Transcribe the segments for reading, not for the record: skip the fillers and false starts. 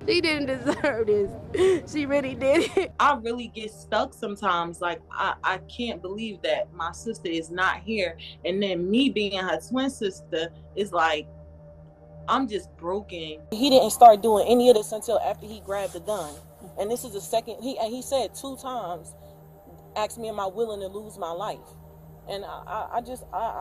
She didn't deserve this. She really did. I really get stuck sometimes. Like, I can't believe that my sister is not here. And then me being her twin sister is like, I'm just broken. He didn't start doing any of this until after he grabbed the gun. And this is the second, he said 2 times, asked me, am I willing to lose my life? And I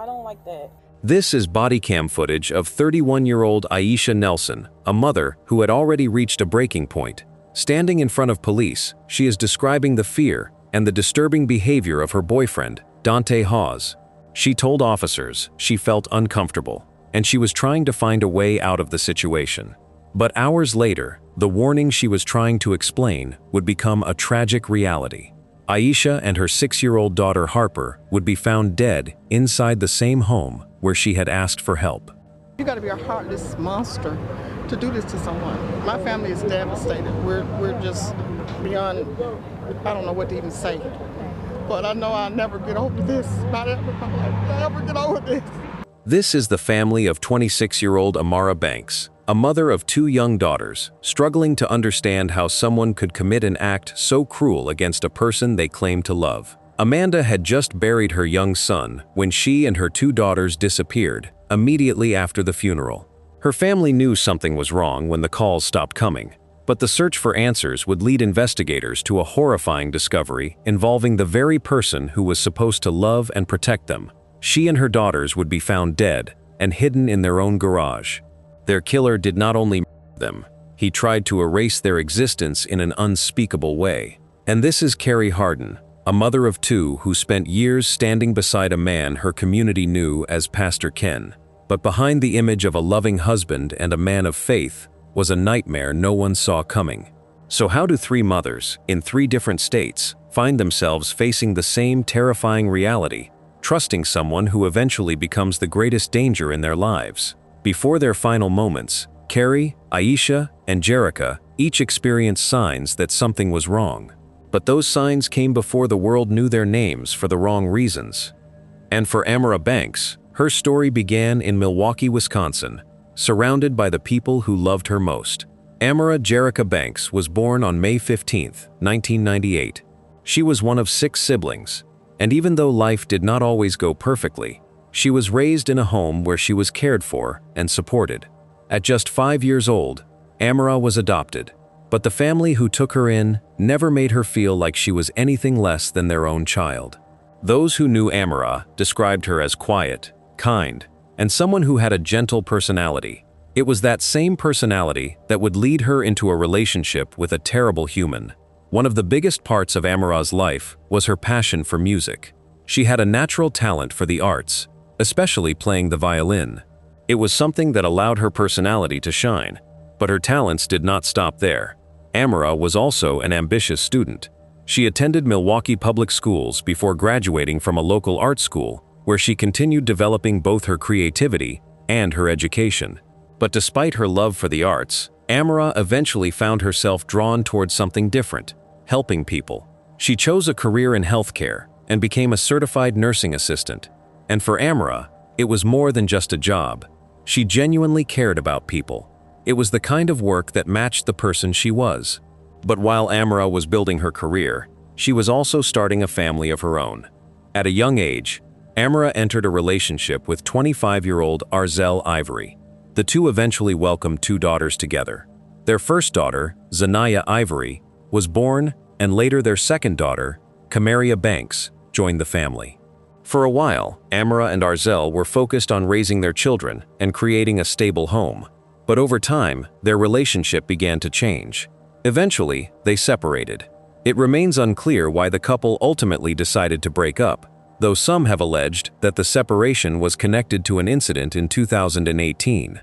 don't like that. This is body cam footage of 31-year-old Aisha Nelson, a mother who had already reached a breaking point. Standing in front of police, she is describing the fear and the disturbing behavior of her boyfriend, Dante Hawes. She told officers she felt uncomfortable, and she was trying to find a way out of the situation. But hours later, the warning she was trying to explain would become a tragic reality. Aisha and her 6-year-old daughter Harper would be found dead inside the same home where she had asked for help. You got to be a heartless monster to do this to someone. My family is devastated. We're just beyond, I don't know what to even say. But I know I'll never get over this. Not ever in my life. I'll never get over this. This is the family of 26-year-old Amara Banks, a mother of 2 young daughters, struggling to understand how someone could commit an act so cruel against a person they claim to love. Amanda had just buried her young son when she and her 2 daughters disappeared immediately after the funeral. Her family knew something was wrong when the calls stopped coming, but the search for answers would lead investigators to a horrifying discovery involving the very person who was supposed to love and protect them. She and her daughters would be found dead and hidden in their own garage. Their killer did not only murder them, he tried to erase their existence in an unspeakable way. And this is Carrie Harden, a mother of 2 who spent years standing beside a man her community knew as Pastor Ken. But behind the image of a loving husband and a man of faith was a nightmare no one saw coming. So how do 3 mothers in 3 different states find themselves facing the same terrifying reality, trusting someone who eventually becomes the greatest danger in their lives? Before their final moments, Carrie, Aisha, and Jerica each experienced signs that something was wrong. But those signs came before the world knew their names for the wrong reasons. And for Amara Banks, her story began in Milwaukee, Wisconsin, surrounded by the people who loved her most. Amara Jerica Banks was born on May 15, 1998. She was one of 6 siblings, and even though life did not always go perfectly, she was raised in a home where she was cared for and supported. At just 5 years old, Amara was adopted, but the family who took her in never made her feel like she was anything less than their own child. Those who knew Amara described her as quiet, kind, and someone who had a gentle personality. It was that same personality that would lead her into a relationship with a terrible human. One of the biggest parts of Amara's life was her passion for music. She had a natural talent for the arts, especially playing the violin. It was something that allowed her personality to shine, but her talents did not stop there. Amara was also an ambitious student. She attended Milwaukee Public Schools before graduating from a local art school, where she continued developing both her creativity and her education. But despite her love for the arts, Amara eventually found herself drawn towards something different, helping people. She chose a career in healthcare and became a certified nursing assistant. And for Amara, it was more than just a job. She genuinely cared about people. It was the kind of work that matched the person she was. But while Amara was building her career, she was also starting a family of her own. At a young age, Amara entered a relationship with 25-year-old Arzel Ivory. The two eventually welcomed 2 daughters together. Their first daughter, Zanaya Ivory, was born, and later their second daughter, Amara Banks, joined the family. For a while, Amara and Arzel were focused on raising their children and creating a stable home. But over time, their relationship began to change. Eventually, they separated. It remains unclear why the couple ultimately decided to break up, though some have alleged that the separation was connected to an incident in 2018.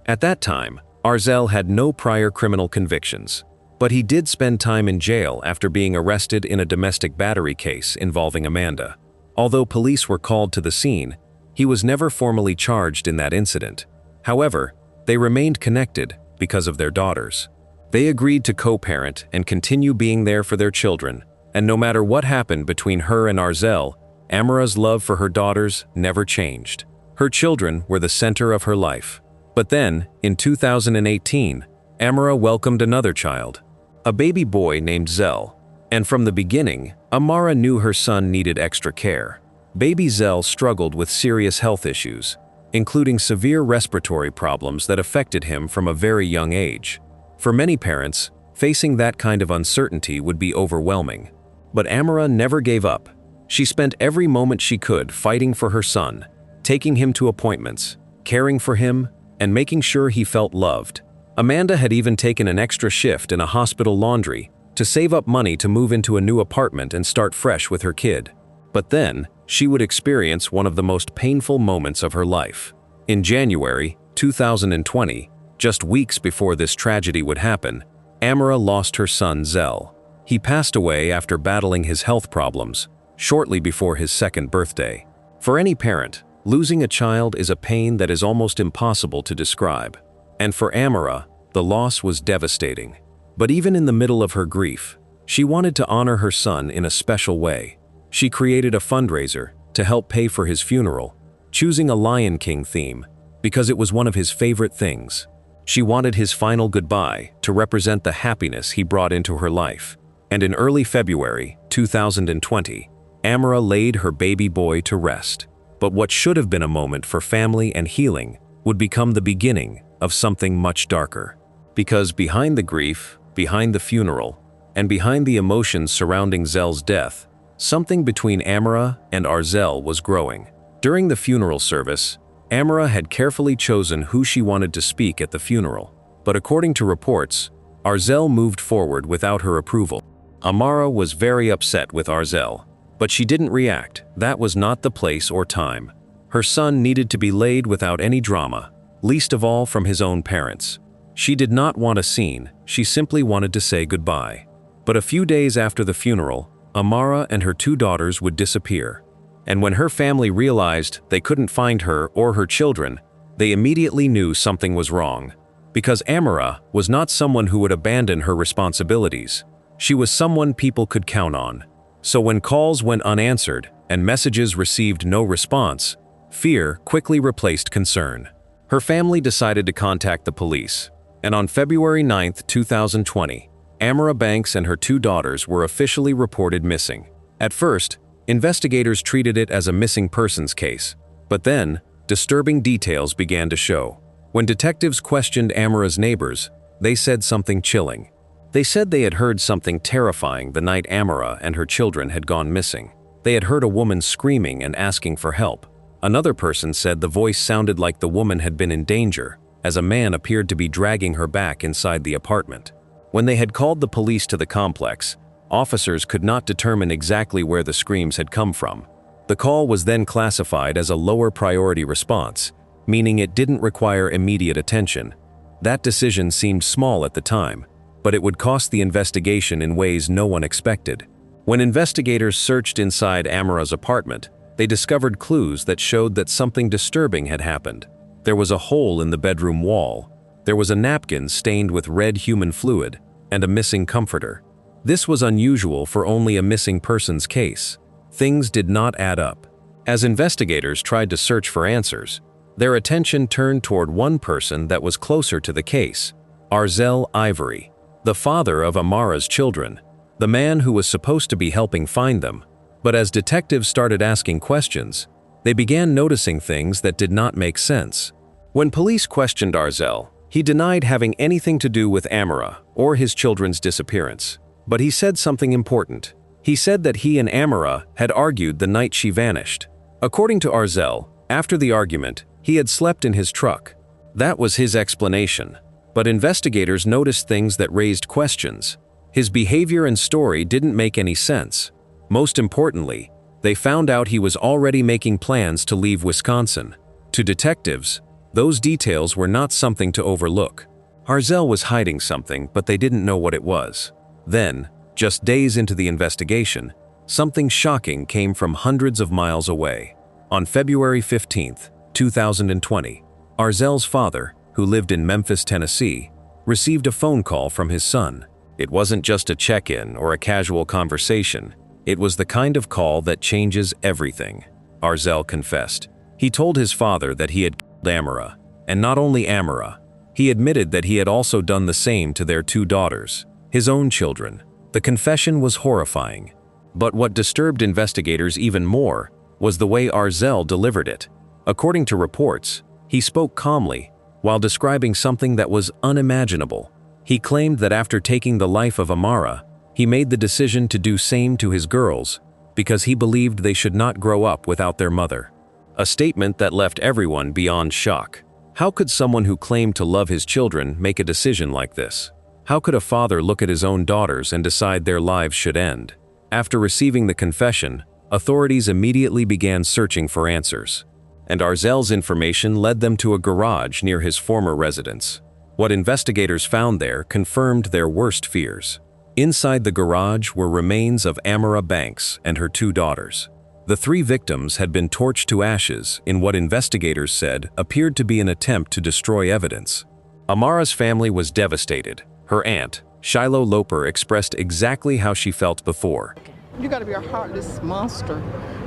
At that time, Arzel had no prior criminal convictions, but he did spend time in jail after being arrested in a domestic battery case involving Amanda. Although police were called to the scene, he was never formally charged in that incident. However, they remained connected because of their daughters. They agreed to co-parent and continue being there for their children, and no matter what happened between her and Arzel, Amara's love for her daughters never changed. Her children were the center of her life. But then, in 2018, Amara welcomed another child, a baby boy named Zell. And from the beginning, Amara knew her son needed extra care. Baby Zell struggled with serious health issues, including severe respiratory problems that affected him from a very young age. For many parents, facing that kind of uncertainty would be overwhelming. But Amara never gave up. She spent every moment she could fighting for her son, taking him to appointments, caring for him, and making sure he felt loved. Amanda had even taken an extra shift in a hospital laundry to save up money to move into a new apartment and start fresh with her kid. But then, she would experience one of the most painful moments of her life. In January 2020, just weeks before this tragedy would happen, Amara lost her son Zell. He passed away after battling his health problems, shortly before his second birthday. For any parent, losing a child is a pain that is almost impossible to describe. And for Amara, the loss was devastating. But even in the middle of her grief, she wanted to honor her son in a special way. She created a fundraiser to help pay for his funeral, choosing a Lion King theme because it was one of his favorite things. She wanted his final goodbye to represent the happiness he brought into her life. And in early February 2020, Amara laid her baby boy to rest. But what should have been a moment for family and healing would become the beginning of something much darker. Because behind the grief, behind the funeral, and behind the emotions surrounding Zell's death, something between Amara and Arzel was growing. During the funeral service, Amara had carefully chosen who she wanted to speak at the funeral. But according to reports, Arzel moved forward without her approval. Amara was very upset with Arzel, but she didn't react. That was not the place or time. Her son needed to be laid without any drama, least of all from his own parents. She did not want a scene, she simply wanted to say goodbye. But a few days after the funeral, Amara and her 2 daughters would disappear. And when her family realized they couldn't find her or her children, they immediately knew something was wrong. Because Amara was not someone who would abandon her responsibilities. She was someone people could count on. So when calls went unanswered and messages received no response, fear quickly replaced concern. Her family decided to contact the police. And on February 9, 2020, Amara Banks and her 2 daughters were officially reported missing. At first, investigators treated it as a missing persons case, but then, disturbing details began to show. When detectives questioned Amara's neighbors, they said something chilling. They said they had heard something terrifying the night Amara and her children had gone missing. They had heard a woman screaming and asking for help. Another person said the voice sounded like the woman had been in danger, as a man appeared to be dragging her back inside the apartment. When they had called the police to the complex, officers could not determine exactly where the screams had come from. The call was then classified as a lower priority response, meaning it didn't require immediate attention. That decision seemed small at the time, but it would cost the investigation in ways no one expected. When investigators searched inside Amara's apartment, they discovered clues that showed that something disturbing had happened. There was a hole in the bedroom wall. There was a napkin stained with red human fluid, and a missing comforter. This was unusual for only a missing persons case. Things did not add up. As investigators tried to search for answers, their attention turned toward one person that was closer to the case, Arzel Ivory, the father of Amara's children, the man who was supposed to be helping find them. But as detectives started asking questions, they began noticing things that did not make sense. When police questioned Arzel, he denied having anything to do with Amara or his children's disappearance. But he said something important. He said that he and Amara had argued the night she vanished. According to Arzel, after the argument, he had slept in his truck. That was his explanation. But investigators noticed things that raised questions. His behavior and story didn't make any sense. Most importantly, they found out he was already making plans to leave Wisconsin. To detectives, those details were not something to overlook. Arzel was hiding something, but they didn't know what it was. Then, just days into the investigation, something shocking came from hundreds of miles away. On February 15, 2020, Arzel's father, who lived in Memphis, Tennessee, received a phone call from his son. It wasn't just a check-in or a casual conversation. It was the kind of call that changes everything, Arzel confessed. He told his father that he had killed Amara, and not only Amara, He admitted that he had also done the same to their 2 daughters, his own children. The confession was horrifying. But what disturbed investigators even more was the way Arzel delivered it. According to reports, he spoke calmly while describing something that was unimaginable. He claimed that after taking the life of Amara, he made the decision to do same to his girls because he believed they should not grow up without their mother. A statement that left everyone beyond shock. How could someone who claimed to love his children make a decision like this? How could a father look at his own daughters and decide their lives should end? After receiving the confession, authorities immediately began searching for answers. And Arzel's information led them to a garage near his former residence. What investigators found there confirmed their worst fears. Inside the garage were remains of Amara Banks and her 2 daughters. The 3 victims had been torched to ashes in what investigators said appeared to be an attempt to destroy evidence. Amara's family was devastated. Her aunt, Shiloh Loper, expressed exactly how she felt before. You got to be a heartless monster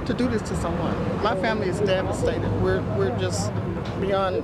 to do this to someone. My family is devastated. We're just beyond,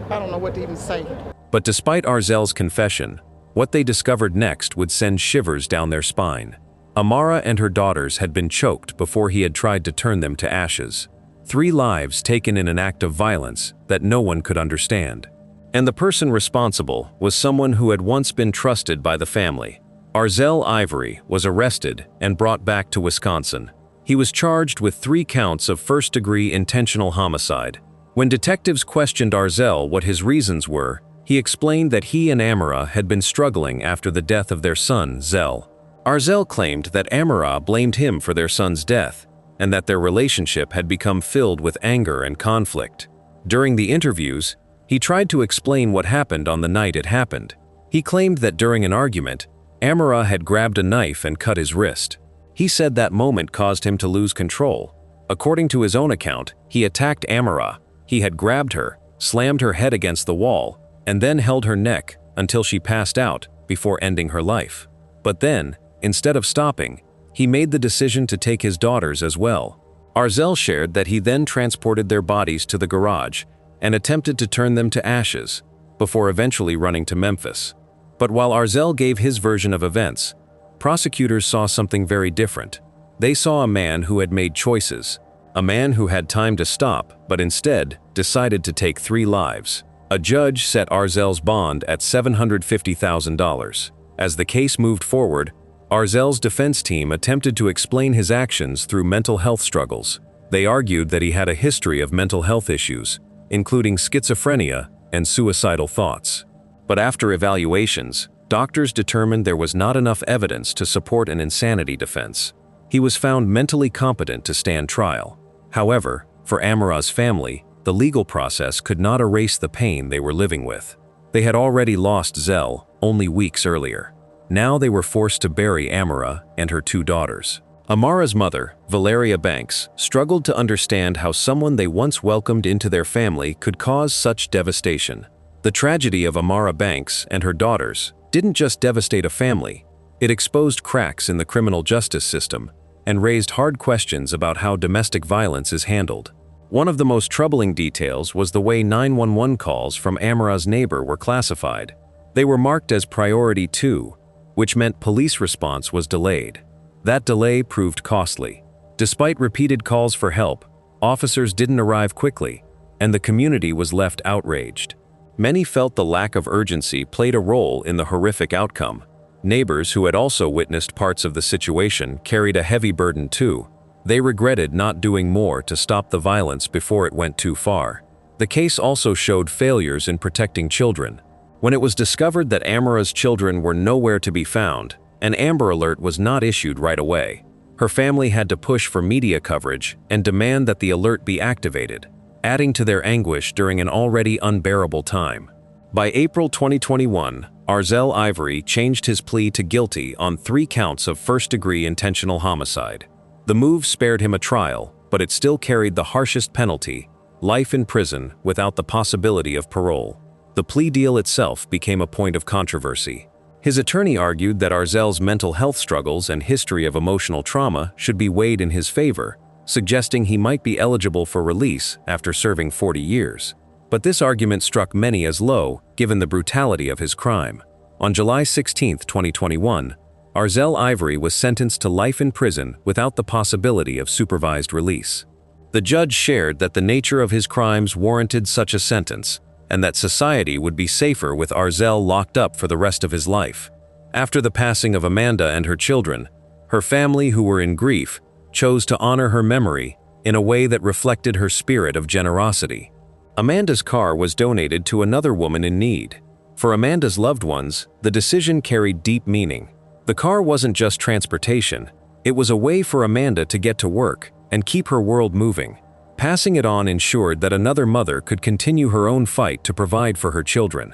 I don't know what to even say. But despite Arzel's confession, what they discovered next would send shivers down their spine. Amara and her daughters had been choked before he had tried to turn them to ashes. 3 lives taken in an act of violence that no one could understand. And the person responsible was someone who had once been trusted by the family. Arzel Ivory was arrested and brought back to Wisconsin. He was charged with 3 counts of first-degree intentional homicide. When detectives questioned Arzel what his reasons were, he explained that he and Amara had been struggling after the death of their son, Zell. Arzel claimed that Amara blamed him for their son's death, and that their relationship had become filled with anger and conflict. During the interviews, he tried to explain what happened on the night it happened. He claimed that during an argument, Amara had grabbed a knife and cut his wrist. He said that moment caused him to lose control. According to his own account, he attacked Amara. He had grabbed her, slammed her head against the wall, and then held her neck until she passed out before ending her life. But then, instead of stopping, he made the decision to take his daughters as well. Arzel shared that he then transported their bodies to the garage and attempted to turn them to ashes, before eventually running to Memphis. But while Arzel gave his version of events, prosecutors saw something very different. They saw a man who had made choices, a man who had time to stop but instead decided to take 3 lives. A judge set Arzel's bond at $750,000. As the case moved forward, Arzel's defense team attempted to explain his actions through mental health struggles. They argued that he had a history of mental health issues, including schizophrenia and suicidal thoughts. But after evaluations, doctors determined there was not enough evidence to support an insanity defense. He was found mentally competent to stand trial. However, for Amara's family, the legal process could not erase the pain they were living with. They had already lost Zell only weeks earlier. Now they were forced to bury Amara and her 2 daughters. Amara's mother, Valeria Banks, struggled to understand how someone they once welcomed into their family could cause such devastation. The tragedy of Amara Banks and her daughters didn't just devastate a family, it exposed cracks in the criminal justice system and raised hard questions about how domestic violence is handled. One of the most troubling details was the way 911 calls from Amara's neighbor were classified. They were marked as Priority 2, which meant police response was delayed. That delay proved costly. Despite repeated calls for help, officers didn't arrive quickly, and the community was left outraged. Many felt the lack of urgency played a role in the horrific outcome. Neighbors who had also witnessed parts of the situation carried a heavy burden too. They regretted not doing more to stop the violence before it went too far. The case also showed failures in protecting children. When it was discovered that Amara's children were nowhere to be found, an Amber Alert was not issued right away. Her family had to push for media coverage and demand that the alert be activated, adding to their anguish during an already unbearable time. By April 2021, Arzel Ivory changed his plea to guilty on 3 counts of first-degree intentional homicide. The move spared him a trial, but it still carried the harshest penalty, life in prison without the possibility of parole. The plea deal itself became a point of controversy. His attorney argued that Arzel's mental health struggles and history of emotional trauma should be weighed in his favor, suggesting he might be eligible for release after serving 40 years. But this argument struck many as low, given the brutality of his crime. On July 16, 2021, Arzell Ivory was sentenced to life in prison without the possibility of supervised release. The judge shared that the nature of his crimes warranted such a sentence, and that society would be safer with Arzell locked up for the rest of his life. After the passing of Amanda and her children, her family, who were in grief, chose to honor her memory in a way that reflected her spirit of generosity. Amanda's car was donated to another woman in need. For Amanda's loved ones, the decision carried deep meaning. The car wasn't just transportation, it was a way for Amanda to get to work and keep her world moving. Passing it on ensured that another mother could continue her own fight to provide for her children.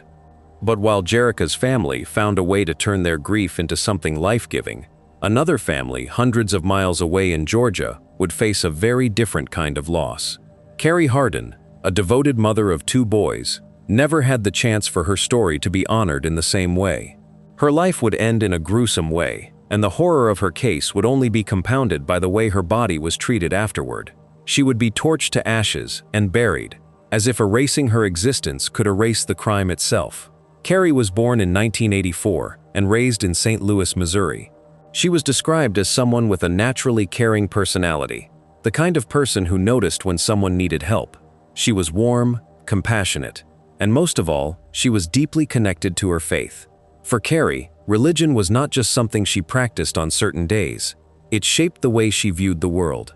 But while Jerica's family found a way to turn their grief into something life-giving, another family hundreds of miles away in Georgia would face a very different kind of loss. Carrie Harden, a devoted mother of 2 boys, never had the chance for her story to be honored in the same way. Her life would end in a gruesome way, and the horror of her case would only be compounded by the way her body was treated afterward. She would be torched to ashes and buried, as if erasing her existence could erase the crime itself. Carrie was born in 1984 and raised in St. Louis, Missouri. She was described as someone with a naturally caring personality, the kind of person who noticed when someone needed help. She was warm, compassionate, and most of all, she was deeply connected to her faith. For Carrie, religion was not just something she practiced on certain days. It shaped the way she viewed the world.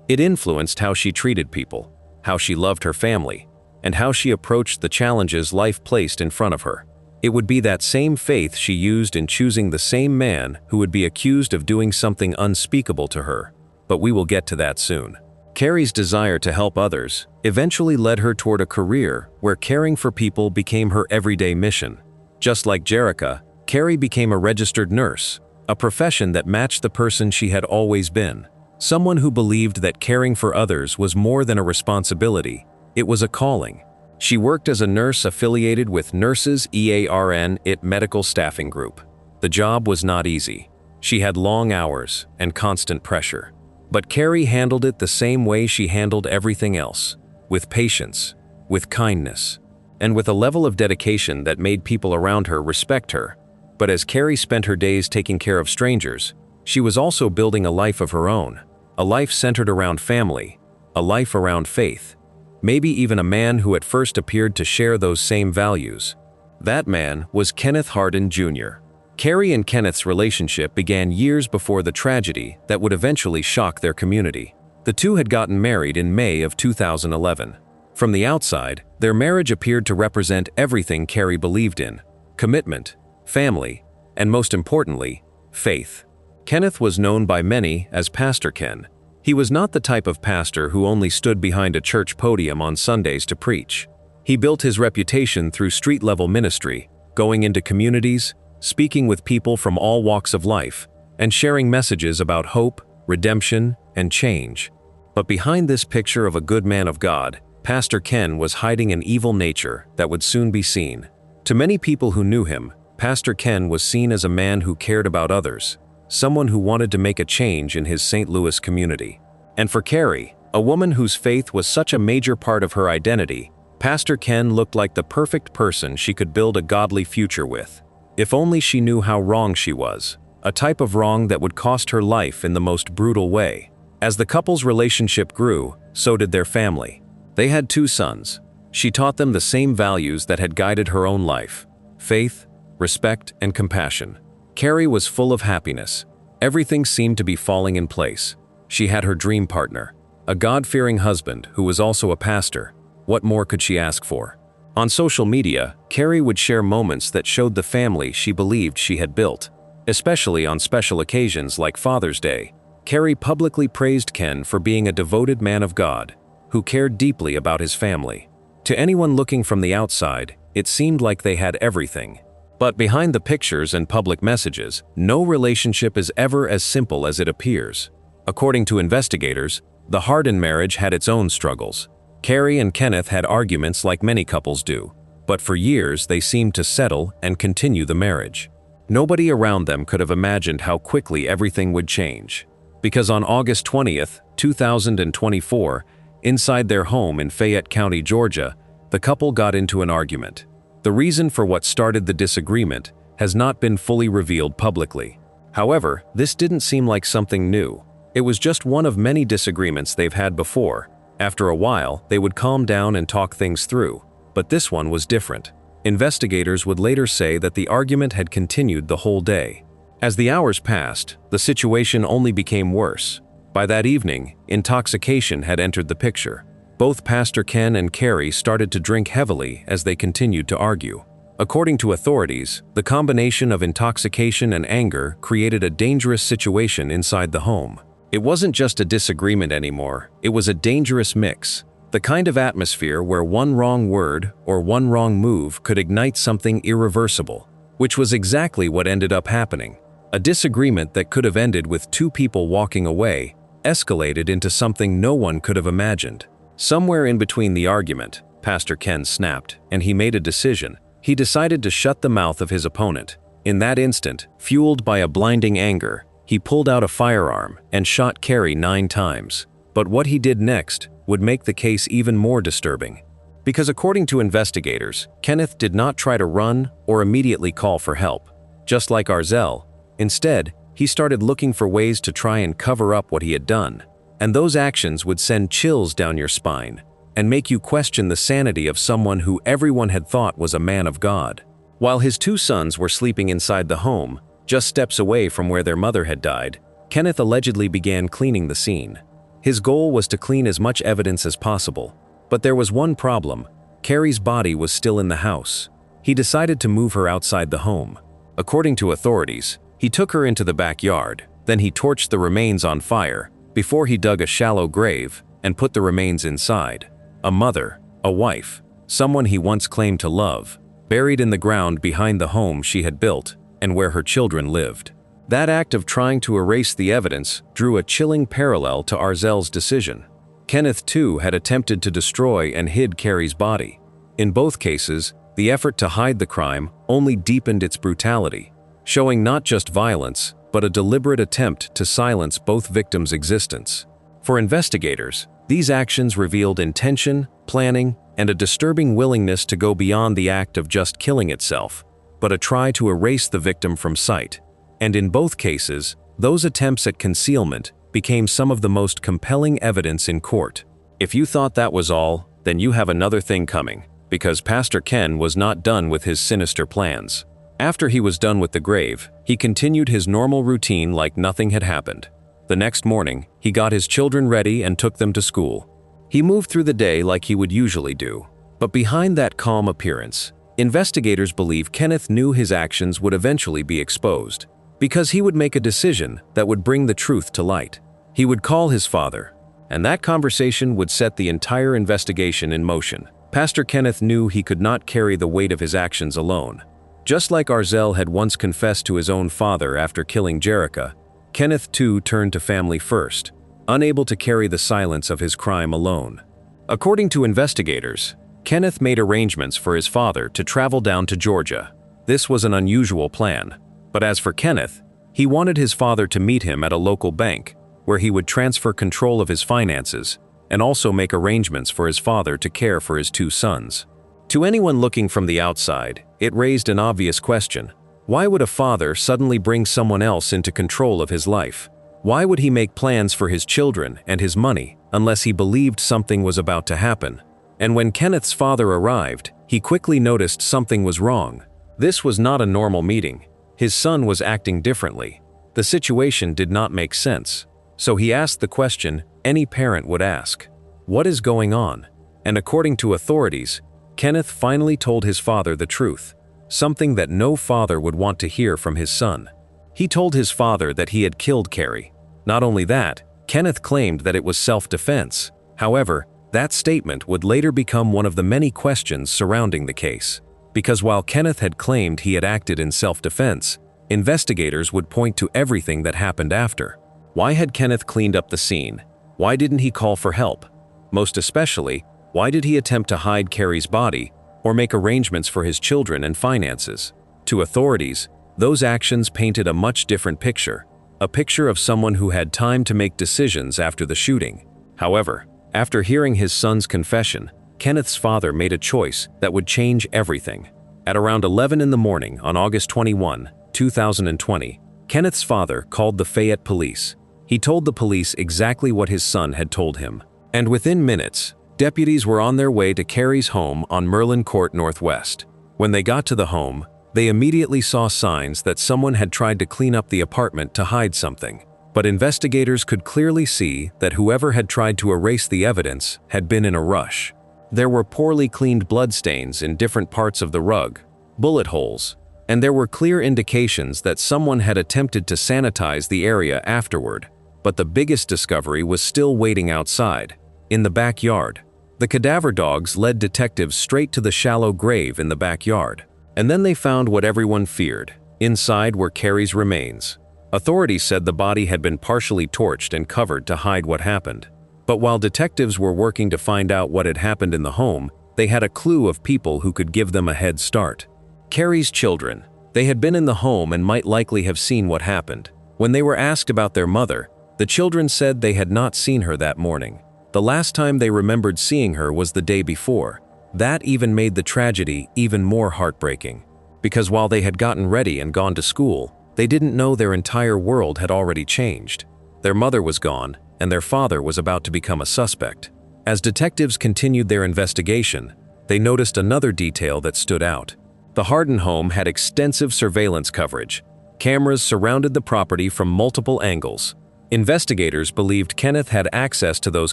It influenced how she treated people, how she loved her family, and how she approached the challenges life placed in front of her. It would be that same faith she used in choosing the same man who would be accused of doing something unspeakable to her. But we will get to that soon. Carrie's desire to help others eventually led her toward a career where caring for people became her everyday mission. Just like Jerica, Carrie became a registered nurse, a profession that matched the person she had always been. Someone who believed that caring for others was more than a responsibility, it was a calling. She worked as a nurse affiliated with Nurses EARN IT Medical Staffing Group. The job was not easy. She had long hours and constant pressure. But Carrie handled it the same way she handled everything else, with patience, with kindness, and with a level of dedication that made people around her respect her. But as Carrie spent her days taking care of strangers, she was also building a life of her own, a life centered around family, a life around faith, maybe even a man who at first appeared to share those same values. That man was Kenneth Harden Jr. Carrie and Kenneth's relationship began years before the tragedy that would eventually shock their community. The two had gotten married in May of 2011. From the outside, their marriage appeared to represent everything Carrie believed in: commitment, family, and most importantly, faith. Kenneth was known by many as Pastor Ken. He was not the type of pastor who only stood behind a church podium on Sundays to preach. He built his reputation through street-level ministry, going into communities, speaking with people from all walks of life, and sharing messages about hope, redemption, and change. But behind this picture of a good man of God, Pastor Ken was hiding an evil nature that would soon be seen. To many people who knew him, Pastor Ken was seen as a man who cared about others, someone who wanted to make a change in his St. Louis community. And for Carrie, a woman whose faith was such a major part of her identity, Pastor Ken looked like the perfect person she could build a godly future with. If only she knew how wrong she was, a type of wrong that would cost her life in the most brutal way. As the couple's relationship grew, so did their family. They had 2 sons. She taught them the same values that had guided her own life: faith, respect, and compassion. Carrie was full of happiness. Everything seemed to be falling in place. She had her dream partner, a God-fearing husband who was also a pastor. What more could she ask for? On social media, Carrie would share moments that showed the family she believed she had built. Especially on special occasions like Father's Day, Carrie publicly praised Ken for being a devoted man of God, who cared deeply about his family. To anyone looking from the outside, it seemed like they had everything. But behind the pictures and public messages, no relationship is ever as simple as it appears. According to investigators, the Harden marriage had its own struggles. Carrie and Kenneth had arguments like many couples do, but for years they seemed to settle and continue the marriage. Nobody around them could have imagined how quickly everything would change. Because on August 20th, 2024, inside their home in Fayette County, Georgia, the couple got into an argument. The reason for what started the disagreement has not been fully revealed publicly. However, this didn't seem like something new. It was just one of many disagreements they've had before. After a while, they would calm down and talk things through. But this one was different. Investigators would later say that the argument had continued the whole day. As the hours passed, the situation only became worse. By that evening, intoxication had entered the picture. Both Pastor Ken and Carrie started to drink heavily as they continued to argue. According to authorities, the combination of intoxication and anger created a dangerous situation inside the home. It wasn't just a disagreement anymore, it was a dangerous mix. The kind of atmosphere where one wrong word or one wrong move could ignite something irreversible, which was exactly what ended up happening. A disagreement that could have ended with two people walking away escalated into something no one could have imagined. Somewhere in between the argument, Pastor Ken snapped, and he made a decision. He decided to shut the mouth of his opponent. In that instant, fueled by a blinding anger, he pulled out a firearm and shot Carrie 9 times. But what he did next would make the case even more disturbing. Because according to investigators, Kenneth did not try to run or immediately call for help. Just like Arzell, instead, he started looking for ways to try and cover up what he had done. And those actions would send chills down your spine and make you question the sanity of someone who everyone had thought was a man of God. While his 2 sons were sleeping inside the home, just steps away from where their mother had died, Kenneth allegedly began cleaning the scene. His goal was to clean as much evidence as possible. But there was one problem: Carrie's body was still in the house. He decided to move her outside the home. According to authorities, he took her into the backyard, then he torched the remains on fire before he dug a shallow grave and put the remains inside. A mother, a wife, someone he once claimed to love, buried in the ground behind the home she had built and where her children lived. That act of trying to erase the evidence drew a chilling parallel to Arzell's decision. Kenneth, too, had attempted to destroy and hid Carrie's body. In both cases, the effort to hide the crime only deepened its brutality, showing not just violence, but a deliberate attempt to silence both victims' existence. For investigators, these actions revealed intention, planning, and a disturbing willingness to go beyond the act of just killing itself, but a try to erase the victim from sight. And in both cases, those attempts at concealment became some of the most compelling evidence in court. If you thought that was all, then you have another thing coming, because Pastor Ken was not done with his sinister plans. After he was done with the grave, he continued his normal routine like nothing had happened. The next morning, he got his children ready and took them to school. He moved through the day like he would usually do. But behind that calm appearance, investigators believe Kenneth knew his actions would eventually be exposed, because he would make a decision that would bring the truth to light. He would call his father, and that conversation would set the entire investigation in motion. Pastor Kenneth knew he could not carry the weight of his actions alone. Just like Arzell had once confessed to his own father after killing Jerica, Kenneth too turned to family first, unable to carry the silence of his crime alone. According to investigators, Kenneth made arrangements for his father to travel down to Georgia. This was an unusual plan, but as for Kenneth, he wanted his father to meet him at a local bank, where he would transfer control of his finances and also make arrangements for his father to care for his 2 sons. To anyone looking from the outside, it raised an obvious question. Why would a father suddenly bring someone else into control of his life? Why would he make plans for his children and his money unless he believed something was about to happen? And when Kenneth's father arrived, he quickly noticed something was wrong. This was not a normal meeting. His son was acting differently. The situation did not make sense. So he asked the question any parent would ask. What is going on? And according to authorities, Kenneth finally told his father the truth, something that no father would want to hear from his son. He told his father that he had killed Carrie. Not only that, Kenneth claimed that it was self-defense. However, that statement would later become one of the many questions surrounding the case. Because while Kenneth had claimed he had acted in self-defense, investigators would point to everything that happened after. Why had Kenneth cleaned up the scene? Why didn't he call for help? Most especially, why did he attempt to hide Carrie's body or make arrangements for his children and finances? To authorities, those actions painted a much different picture, a picture of someone who had time to make decisions after the shooting. However, after hearing his son's confession, Kenneth's father made a choice that would change everything. At around 11 in the morning on August 21, 2020, Kenneth's father called the Fayette police. He told the police exactly what his son had told him. And within minutes, deputies were on their way to Carrie's home on Merlin Court Northwest. When they got to the home, they immediately saw signs that someone had tried to clean up the apartment to hide something. But investigators could clearly see that whoever had tried to erase the evidence had been in a rush. There were poorly cleaned bloodstains in different parts of the rug, bullet holes, and there were clear indications that someone had attempted to sanitize the area afterward. But the biggest discovery was still waiting outside, in the backyard. The cadaver dogs led detectives straight to the shallow grave in the backyard. And then they found what everyone feared. Inside were Carrie's remains. Authorities said the body had been partially torched and covered to hide what happened. But while detectives were working to find out what had happened in the home, they had a clue of people who could give them a head start. Carrie's children. They had been in the home and might likely have seen what happened. When they were asked about their mother, the children said they had not seen her that morning. The last time they remembered seeing her was the day before. That even made the tragedy even more heartbreaking. Because while they had gotten ready and gone to school, they didn't know their entire world had already changed. Their mother was gone, and their father was about to become a suspect. As detectives continued their investigation, they noticed another detail that stood out. The Harden home had extensive surveillance coverage. Cameras surrounded the property from multiple angles. Investigators believed Kenneth had access to those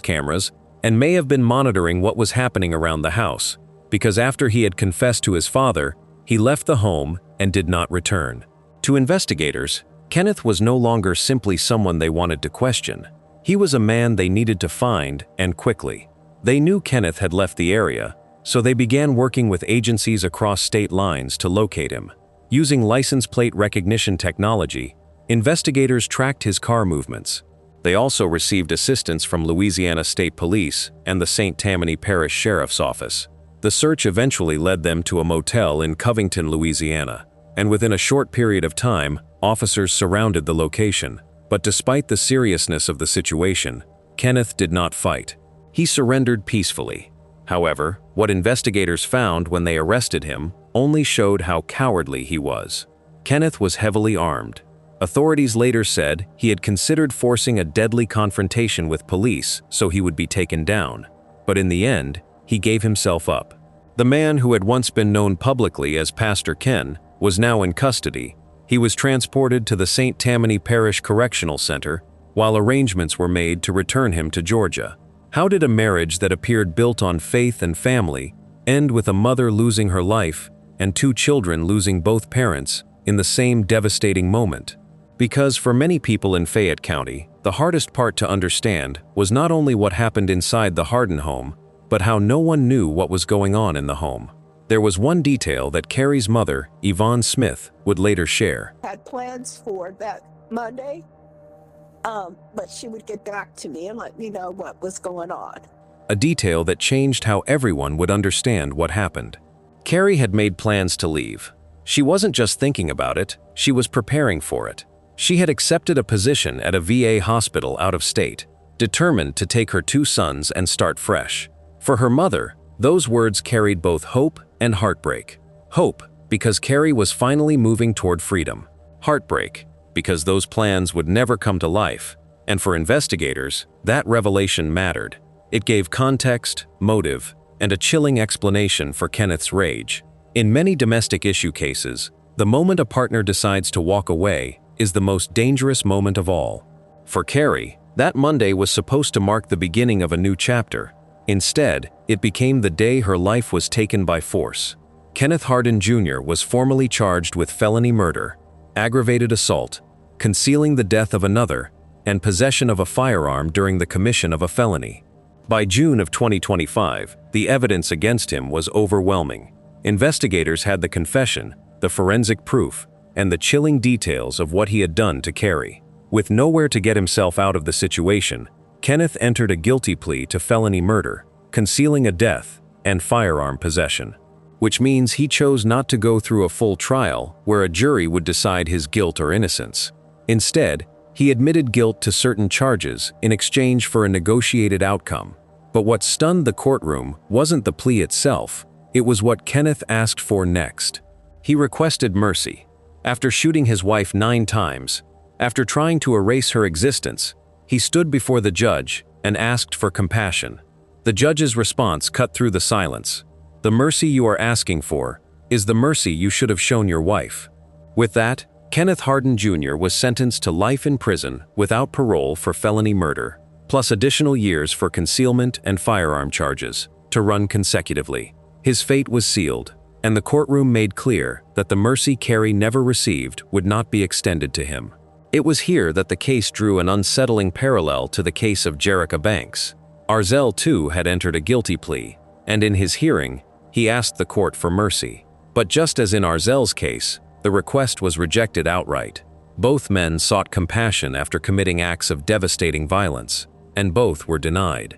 cameras and may have been monitoring what was happening around the house, because after he had confessed to his father, he left the home and did not return. To investigators, Kenneth was no longer simply someone they wanted to question. He was a man they needed to find, and quickly. They knew Kenneth had left the area, so they began working with agencies across state lines to locate him. Using license plate recognition technology, investigators tracked his car movements. They also received assistance from Louisiana State Police and the St. Tammany Parish Sheriff's Office. The search eventually led them to a motel in Covington, Louisiana, and within a short period of time, officers surrounded the location. But despite the seriousness of the situation, Kenneth did not fight. He surrendered peacefully. However, what investigators found when they arrested him only showed how cowardly he was. Kenneth was heavily armed. Authorities later said he had considered forcing a deadly confrontation with police so he would be taken down. But in the end, he gave himself up. The man who had once been known publicly as Pastor Ken was now in custody. He was transported to the St. Tammany Parish Correctional Center, while arrangements were made to return him to Georgia. How did a marriage that appeared built on faith and family end with a mother losing her life and two children losing both parents in the same devastating moment? Because for many people in Fayette County, the hardest part to understand was not only what happened inside the Harden home, but how no one knew what was going on in the home. There was one detail that Carrie's mother, Yvonne Smith, would later share. Had plans for that Monday, but she would get back to me and let me know what was going on. A detail that changed how everyone would understand what happened. Carrie had made plans to leave. She wasn't just thinking about it, she was preparing for it. She had accepted a position at a VA hospital out of state, determined to take her two sons and start fresh. For her mother, those words carried both hope and heartbreak. Hope, because Carrie was finally moving toward freedom. Heartbreak, because those plans would never come to life. And for investigators, that revelation mattered. It gave context, motive, and a chilling explanation for Kenneth's rage. In many domestic issue cases, the moment a partner decides to walk away is the most dangerous moment of all. For Carrie, that Monday was supposed to mark the beginning of a new chapter. Instead, it became the day her life was taken by force. Kenneth Harden Jr. was formally charged with felony murder, aggravated assault, concealing the death of another, and possession of a firearm during the commission of a felony. By June of 2025, the evidence against him was overwhelming. Investigators had the confession, the forensic proof, and the chilling details of what he had done to Carrie. With nowhere to get himself out of the situation, Kenneth entered a guilty plea to felony murder, concealing a death, and firearm possession. Which means he chose not to go through a full trial where a jury would decide his guilt or innocence. Instead, he admitted guilt to certain charges in exchange for a negotiated outcome. But what stunned the courtroom wasn't the plea itself, it was what Kenneth asked for next. He requested mercy. After shooting his wife 9 times, after trying to erase her existence, he stood before the judge and asked for compassion. The judge's response cut through the silence. "The mercy you are asking for is the mercy you should have shown your wife." With that, Kenneth Harden Jr. was sentenced to life in prison without parole for felony murder, plus additional years for concealment and firearm charges, to run consecutively. His fate was sealed, and the courtroom made clear that the mercy Carrie never received would not be extended to him. It was here that the case drew an unsettling parallel to the case of Amara Banks. Arzel too had entered a guilty plea, and in his hearing, he asked the court for mercy. But just as in Arzel's case, the request was rejected outright. Both men sought compassion after committing acts of devastating violence, and both were denied.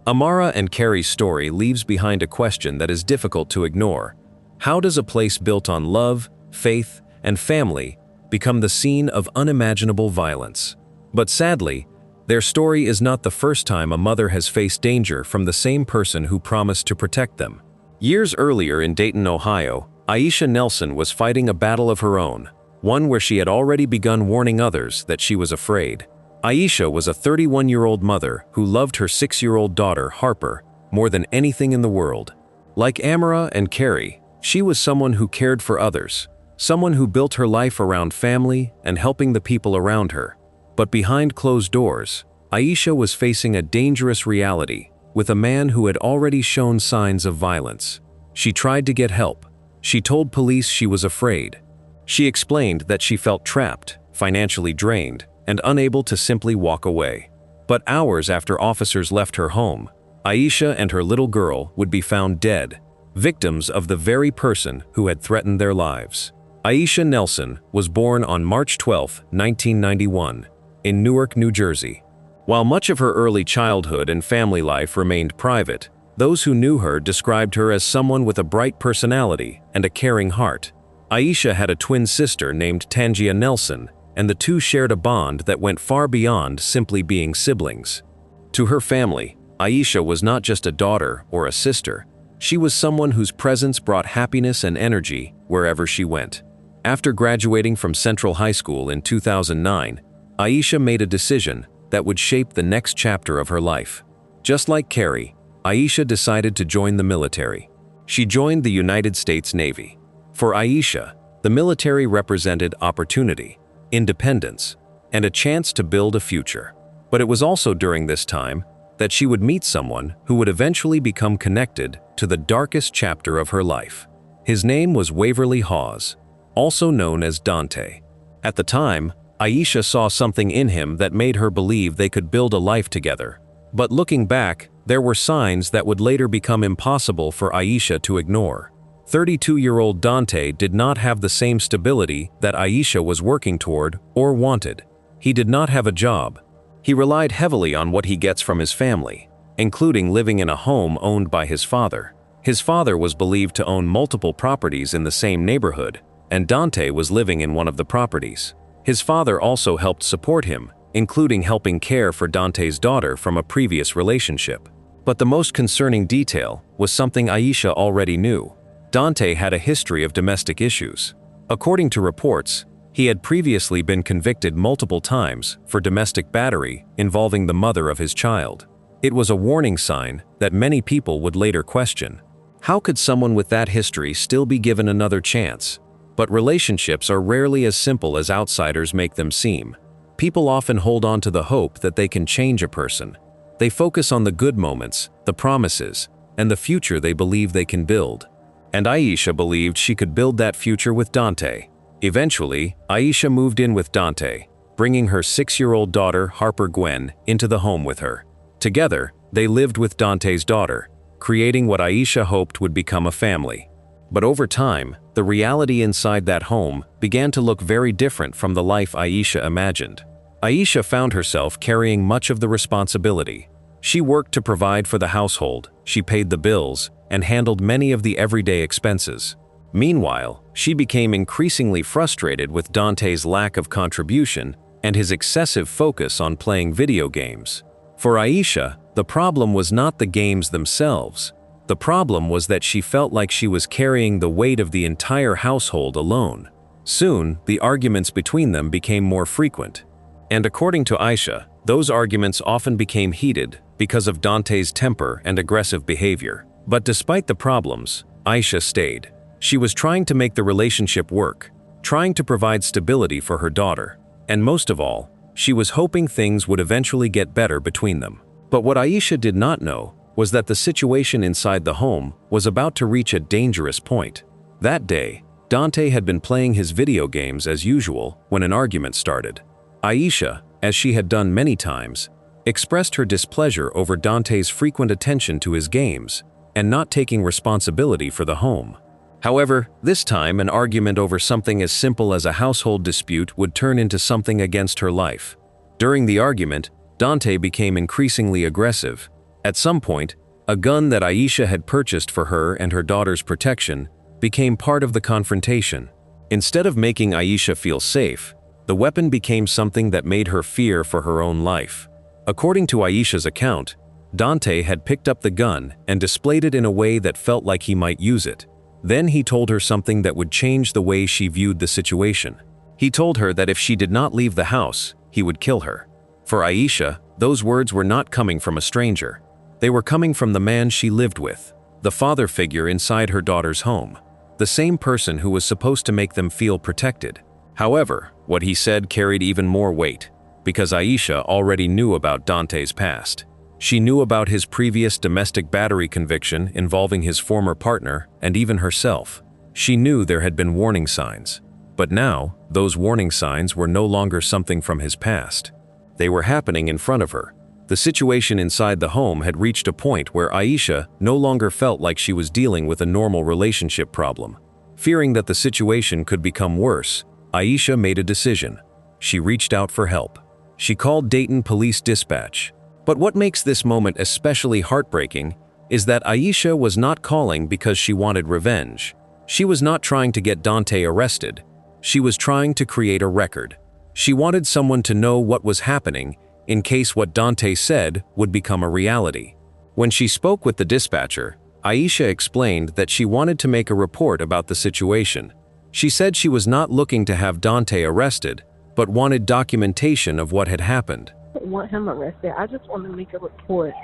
Amara and Carrie's story leaves behind a question that is difficult to ignore. How does a place built on love, faith, and family become the scene of unimaginable violence? But sadly, their story is not the first time a mother has faced danger from the same person who promised to protect them. Years earlier in Dayton, Ohio, Aisha Nelson was fighting a battle of her own, one where she had already begun warning others that she was afraid. Aisha was a 31-year-old mother who loved her 6-year-old daughter, Harper, more than anything in the world. Like Amara and Carrie, she was someone who cared for others, someone who built her life around family and helping the people around her. But behind closed doors, Aisha was facing a dangerous reality with a man who had already shown signs of violence. She tried to get help. She told police she was afraid. She explained that she felt trapped, financially drained, and unable to simply walk away. But hours after officers left her home, Aisha and her little girl would be found dead, victims of the very person who had threatened their lives. Aisha Nelson was born on March 12, 1991, in Newark, New Jersey. While much of her early childhood and family life remained private, those who knew her described her as someone with a bright personality and a caring heart. Aisha had a twin sister named Tangia Nelson, and the two shared a bond that went far beyond simply being siblings. To her family, Aisha was not just a daughter or a sister. She was someone whose presence brought happiness and energy wherever she went. After graduating from Central High School in 2009, Aisha made a decision that would shape the next chapter of her life. Just like Carrie, Aisha decided to join the military. She joined the United States Navy. For Aisha, the military represented opportunity, independence, and a chance to build a future. But it was also during this time that she would meet someone who would eventually become connected to the darkest chapter of her life. His name was Waverly Hawes, also known as Dante. At the time, Aisha saw something in him that made her believe they could build a life together. But looking back, there were signs that would later become impossible for Aisha to ignore. 32-year-old Dante did not have the same stability that Aisha was working toward or wanted. He did not have a job. He relied heavily on what he gets from his family, including living in a home owned by his father. His father was believed to own multiple properties in the same neighborhood, and Dante was living in one of the properties. His father also helped support him, including helping care for Dante's daughter from a previous relationship. But the most concerning detail was something Aisha already knew. Dante had a history of domestic issues. According to reports, he had previously been convicted multiple times for domestic battery involving the mother of his child. It was a warning sign that many people would later question. How could someone with that history still be given another chance? But relationships are rarely as simple as outsiders make them seem. People often hold on to the hope that they can change a person. They focus on the good moments, the promises, and the future they believe they can build. And Aisha believed she could build that future with Dante. Eventually, Aisha moved in with Dante, bringing her 6-year-old daughter, Harper Gwen, into the home with her. Together, they lived with Dante's daughter, creating what Aisha hoped would become a family. But over time, the reality inside that home began to look very different from the life Aisha imagined. Aisha found herself carrying much of the responsibility. She worked to provide for the household, she paid the bills, and handled many of the everyday expenses. Meanwhile, she became increasingly frustrated with Dante's lack of contribution and his excessive focus on playing video games. For Aisha, The problem was not the games themselves. The problem was that she felt like she was carrying the weight of the entire household alone. Soon, the arguments between them became more frequent. And according to Aisha, those arguments often became heated because of Dante's temper and aggressive behavior. But despite the problems, Aisha stayed. She was trying to make the relationship work, trying to provide stability for her daughter. And most of all, she was hoping things would eventually get better between them. But what Aisha did not know was that the situation inside the home was about to reach a dangerous point. That day, Dante had been playing his video games as usual when an argument started. Aisha, as she had done many times, expressed her displeasure over Dante's frequent attention to his games and not taking responsibility for the home. However, this time an argument over something as simple as a household dispute would turn into something against her life. During the argument, Dante became increasingly aggressive. At some point, a gun that Aisha had purchased for her and her daughter's protection became part of the confrontation. Instead of making Aisha feel safe, the weapon became something that made her fear for her own life. According to Aisha's account, Dante had picked up the gun and displayed it in a way that felt like he might use it. Then he told her something that would change the way she viewed the situation. He told her that if she did not leave the house, he would kill her. For Aisha, those words were not coming from a stranger. They were coming from the man she lived with, the father figure inside her daughter's home, the same person who was supposed to make them feel protected. However, what he said carried even more weight, because Aisha already knew about Dante's past. She knew about his previous domestic battery conviction involving his former partner and even herself. She knew there had been warning signs. But now, those warning signs were no longer something from his past. They were happening in front of her. The situation inside the home had reached a point where Aisha no longer felt like she was dealing with a normal relationship problem. Fearing that the situation could become worse, Aisha made a decision. She reached out for help. She called Dayton Police Dispatch. But what makes this moment especially heartbreaking is that Aisha was not calling because she wanted revenge. She was not trying to get Dante arrested. She was trying to create a record. She wanted someone to know what was happening in case what Dante said would become a reality. When she spoke with the dispatcher, Aisha explained that she wanted to make a report about the situation. She said she was not looking to have Dante arrested, but wanted documentation of what had happened. I don't want him arrested. I just want to make a report,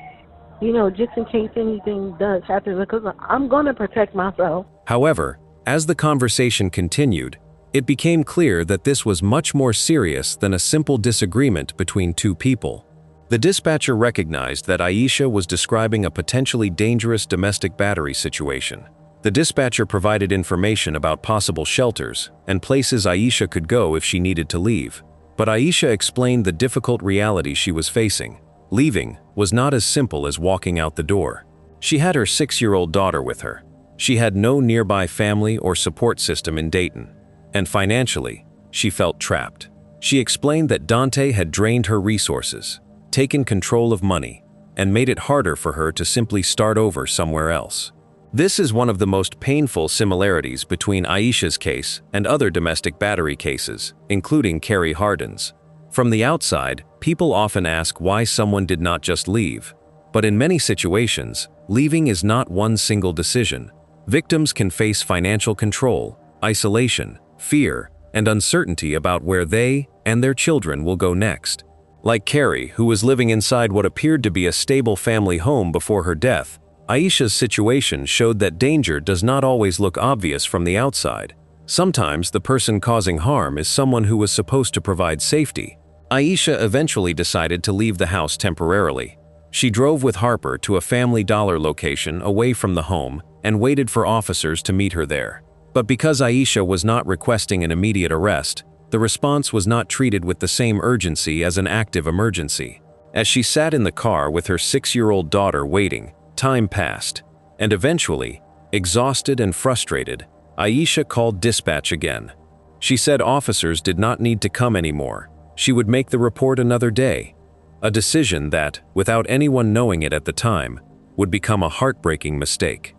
just in case anything does happen, because I'm going to protect myself. However, as the conversation continued, it became clear that this was much more serious than a simple disagreement between two people. The dispatcher recognized that Aisha was describing a potentially dangerous domestic battery situation. The dispatcher provided information about possible shelters and places Aisha could go if she needed to leave. But Aisha explained the difficult reality she was facing. Leaving was not as simple as walking out the door. She had her 6-year-old daughter with her. She had no nearby family or support system in Dayton. And financially, she felt trapped. She explained that Dante had drained her resources, taken control of money, and made it harder for her to simply start over somewhere else. This is one of the most painful similarities between Aisha's case and other domestic battery cases, including Carrie Harden's. From the outside, people often ask why someone did not just leave. But in many situations, leaving is not one single decision. Victims can face financial control, isolation, fear, and uncertainty about where they and their children will go next. Like Carrie, who was living inside what appeared to be a stable family home before her death, Aisha's situation showed that danger does not always look obvious from the outside. Sometimes the person causing harm is someone who was supposed to provide safety. Aisha eventually decided to leave the house temporarily. She drove with Harper to a Family Dollar location away from the home and waited for officers to meet her there. But because Aisha was not requesting an immediate arrest, the response was not treated with the same urgency as an active emergency. As she sat in the car with her 6-year-old daughter waiting, time passed, and eventually, exhausted and frustrated, Aisha called dispatch again. She said officers did not need to come anymore. She would make the report another day. A decision that, without anyone knowing it at the time, would become a heartbreaking mistake.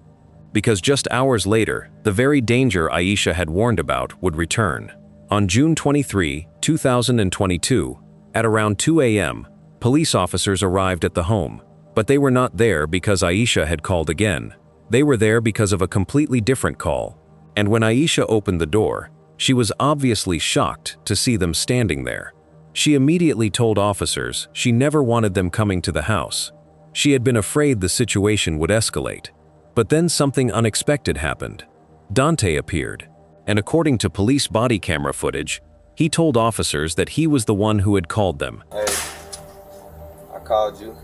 Because just hours later, the very danger Aisha had warned about would return. On June 23, 2022, at around 2 a.m., police officers arrived at the home. But they were not there because Aisha had called again. They were there because of a completely different call. And when Aisha opened the door, she was obviously shocked to see them standing there. She immediately told officers she never wanted them coming to the house. She had been afraid the situation would escalate. But then something unexpected happened. Dante appeared, and according to police body camera footage, he told officers that he was the one who had called them. Hey, I called you,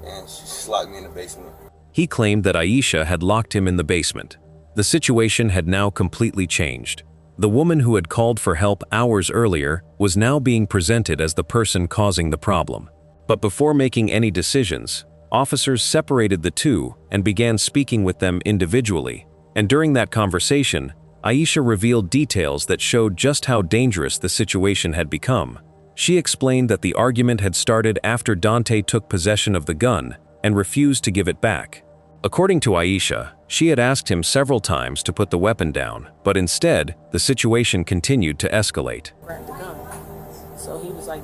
and she locked me in the basement. He claimed that Aisha had locked him in the basement. The situation had now completely changed. The woman who had called for help hours earlier was now being presented as the person causing the problem. But before making any decisions, officers separated the two and began speaking with them individually. And during that conversation, Aisha revealed details that showed just how dangerous the situation had become. She explained that the argument had started after Dante took possession of the gun and refused to give it back. According to Aisha, she had asked him several times to put the weapon down, but instead, the situation continued to escalate. Grabbed the gun. So he was like,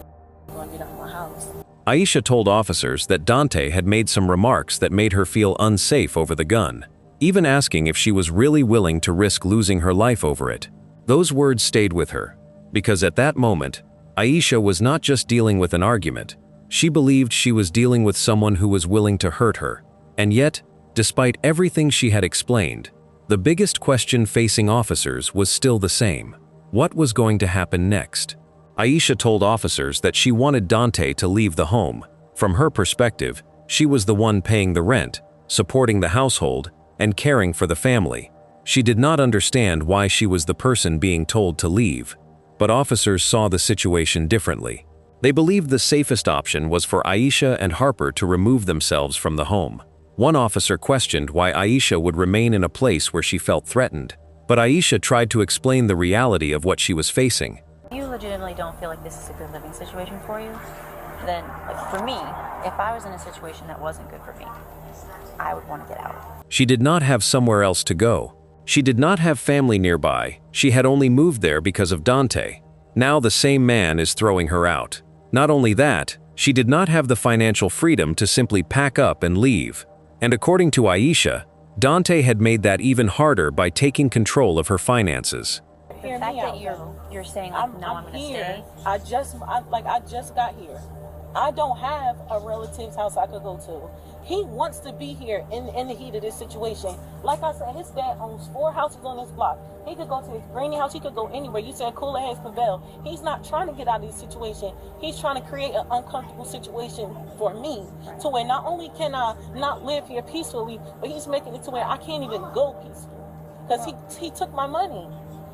"I'm gonna get out of my house." Aisha told officers that Dante had made some remarks that made her feel unsafe over the gun, even asking if she was really willing to risk losing her life over it. Those words stayed with her, because at that moment, Aisha was not just dealing with an argument. She believed she was dealing with someone who was willing to hurt her. And yet, despite everything she had explained, the biggest question facing officers was still the same. What was going to happen next? Aisha told officers that she wanted Dante to leave the home. From her perspective, she was the one paying the rent, supporting the household, and caring for the family. She did not understand why she was the person being told to leave. But officers saw the situation differently. They believed the safest option was for Aisha and Harper to remove themselves from the home. One officer questioned why Aisha would remain in a place where she felt threatened, but Aisha tried to explain the reality of what she was facing. You legitimately don't feel like this is a good living situation for you, then, like, for me, if I was in a situation that wasn't good for me, I would want to get out. She did not have somewhere else to go. She did not have family nearby. She had only moved there because of Dante. Now the same man is throwing her out. Not only that, she did not have the financial freedom to simply pack up and leave. And according to Aisha, Dante had made that even harder by taking control of her finances. The fact that you're saying, like, no, I'm going to here. stay. I just got here. I don't have a relative's house I could go to. He wants to be here in the heat of this situation. Like I said, his dad owns 4 houses on this block. He could go to his granny house. He could go anywhere. You said cooler heads prevail. He's not trying to get out of this situation. He's trying to create an uncomfortable situation for me, to where not only can I not live here peacefully, but he's making it to where I can't even go peacefully because he took my money.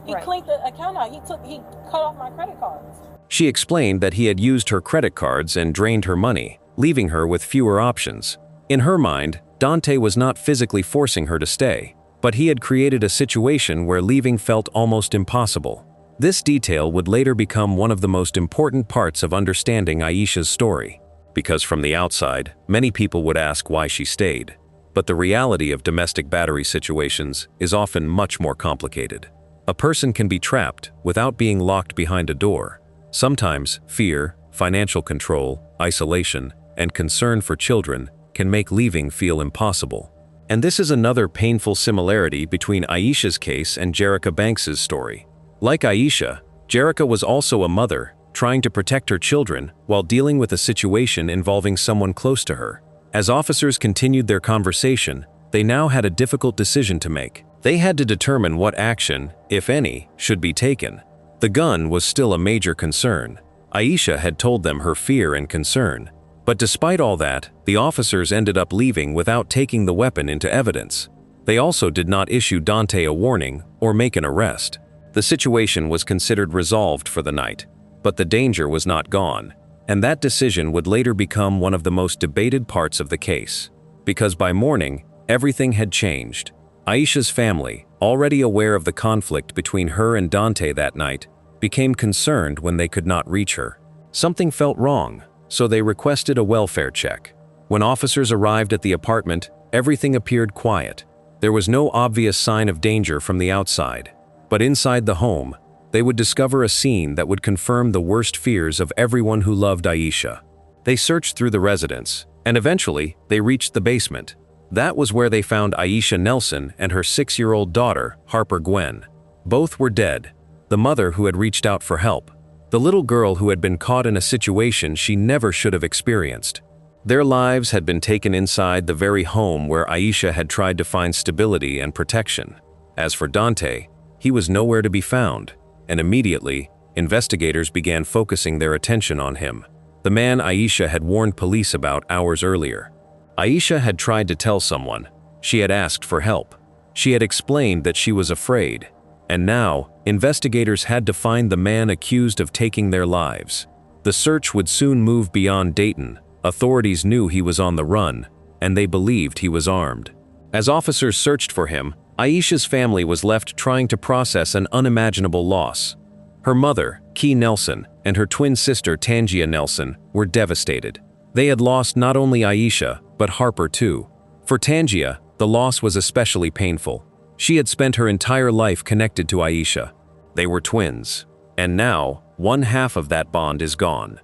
He cleaned the account out. He cut off my credit cards. She explained that he had used her credit cards and drained her money, leaving her with fewer options. In her mind, Dante was not physically forcing her to stay, but he had created a situation where leaving felt almost impossible. This detail would later become one of the most important parts of understanding Aisha's story, because from the outside, many people would ask why she stayed. But the reality of domestic battery situations is often much more complicated. A person can be trapped without being locked behind a door. Sometimes fear, financial control, isolation, and concern for children can make leaving feel impossible. And this is another painful similarity between Aisha's case and Jerica Banks's story. Like Aisha, Jerica was also a mother, trying to protect her children while dealing with a situation involving someone close to her. As officers continued their conversation, they now had a difficult decision to make. They had to determine what action, if any, should be taken. The gun was still a major concern. Aisha had told them her fear and concern. But despite all that, the officers ended up leaving without taking the weapon into evidence. They also did not issue Dante a warning or make an arrest. The situation was considered resolved for the night, but the danger was not gone, and that decision would later become one of the most debated parts of the case. Because by morning, everything had changed. Aisha's family, already aware of the conflict between her and Dante that night, became concerned when they could not reach her. Something felt wrong, so they requested a welfare check. When officers arrived at the apartment, everything appeared quiet. There was no obvious sign of danger from the outside. But inside the home, they would discover a scene that would confirm the worst fears of everyone who loved Aisha. They searched through the residence, And eventually, they reached the basement. That was where they found Aisha Nelson and her 6-year-old daughter, Harper Gwen. Both were dead. The mother who had reached out for help. The little girl who had been caught in a situation she never should have experienced. Their lives had been taken inside the very home where Aisha had tried to find stability and protection. As for Dante, he was nowhere to be found, and immediately, investigators began focusing their attention on him. The man Aisha had warned police about hours earlier. Aisha had tried to tell someone. She had asked for help. She had explained that she was afraid. And now, investigators had to find the man accused of taking their lives. The search would soon move beyond Dayton. Authorities knew he was on the run, and they believed he was armed. As officers searched for him, Aisha's family was left trying to process an unimaginable loss. Her mother, Kee Nelson, and her twin sister, Tangia Nelson, were devastated. They had lost not only Aisha, but Harper too. For Tangia, the loss was especially painful. She had spent her entire life connected to Aisha. They were twins. And now, one half of that bond is gone.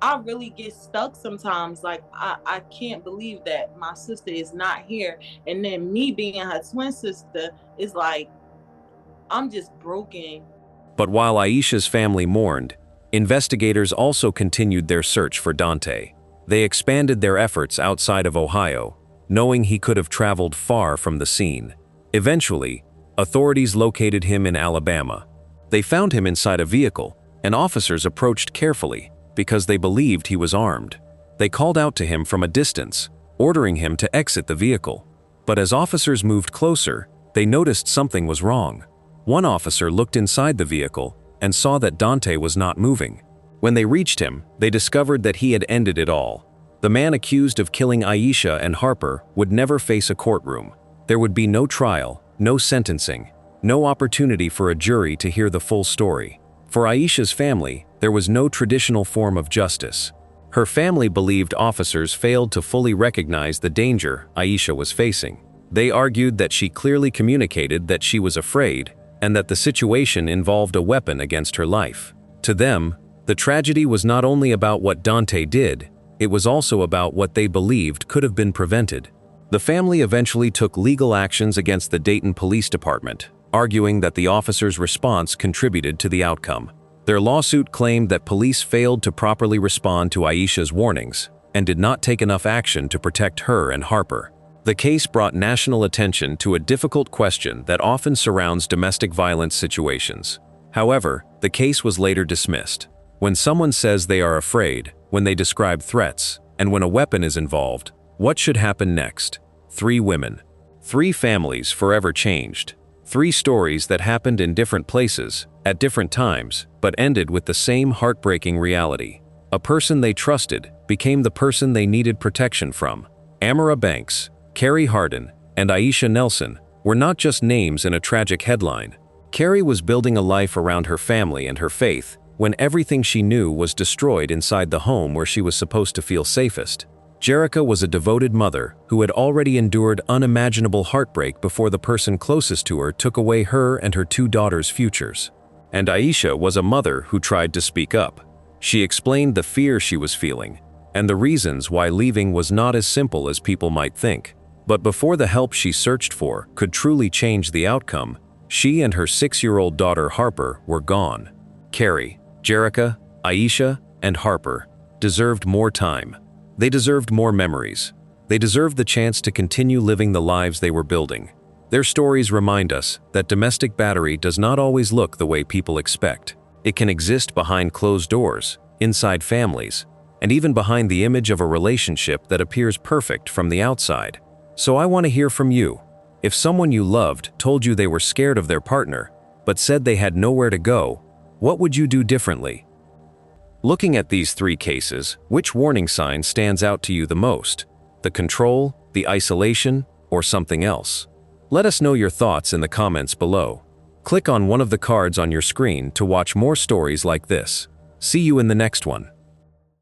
I really get stuck sometimes. Like, I can't believe that my sister is not here. And then me being her twin sister is like, I'm just broken. But while Aisha's family mourned, investigators also continued their search for Dante. They expanded their efforts outside of Ohio, knowing he could have traveled far from the scene. Eventually, authorities located him in Alabama. They found him inside a vehicle, and officers approached carefully because they believed he was armed. They called out to him from a distance, ordering him to exit the vehicle. But as officers moved closer, they noticed something was wrong. One officer looked inside the vehicle and saw that Dante was not moving. When they reached him, they discovered that he had ended it all. The man accused of killing Aisha and Harper would never face a courtroom. There would be no trial, no sentencing, no opportunity for a jury to hear the full story. For Aisha's family, there was no traditional form of justice. Her family believed officers failed to fully recognize the danger Aisha was facing. They argued that she clearly communicated that she was afraid and that the situation involved a weapon against her life. To them, the tragedy was not only about what Dante did, it was also about what they believed could have been prevented. The family eventually took legal actions against the Dayton Police Department, arguing that the officers' response contributed to the outcome. Their lawsuit claimed that police failed to properly respond to Aisha's warnings and did not take enough action to protect her and Harper. The case brought national attention to a difficult question that often surrounds domestic violence situations. However, the case was later dismissed. When someone says they are afraid, when they describe threats, and when a weapon is involved, what should happen next? 3 women. 3 families forever changed. 3 stories that happened in different places, at different times, but ended with the same heartbreaking reality. A person they trusted became the person they needed protection from. Amara Banks, Carrie Harden, and Aisha Nelson were not just names in a tragic headline. Carrie was building a life around her family and her faith when everything she knew was destroyed inside the home where she was supposed to feel safest. Jerica was a devoted mother who had already endured unimaginable heartbreak before the person closest to her took away her and her 2 daughters' futures. And Aisha was a mother who tried to speak up. She explained the fear she was feeling and the reasons why leaving was not as simple as people might think. But before the help she searched for could truly change the outcome, she and her 6-year-old daughter Harper were gone. Carrie, Jerica, Aisha, and Harper deserved more time. They deserved more memories. They deserved the chance to continue living the lives they were building. Their stories remind us that domestic battery does not always look the way people expect. It can exist behind closed doors, inside families, and even behind the image of a relationship that appears perfect from the outside. So I want to hear from you. If someone you loved told you they were scared of their partner, but said they had nowhere to go, what would you do differently? Looking at these 3 cases, which warning sign stands out to you the most? The control, the isolation, or something else? Let us know your thoughts in the comments below. Click on one of the cards on your screen to watch more stories like this. See you in the next one.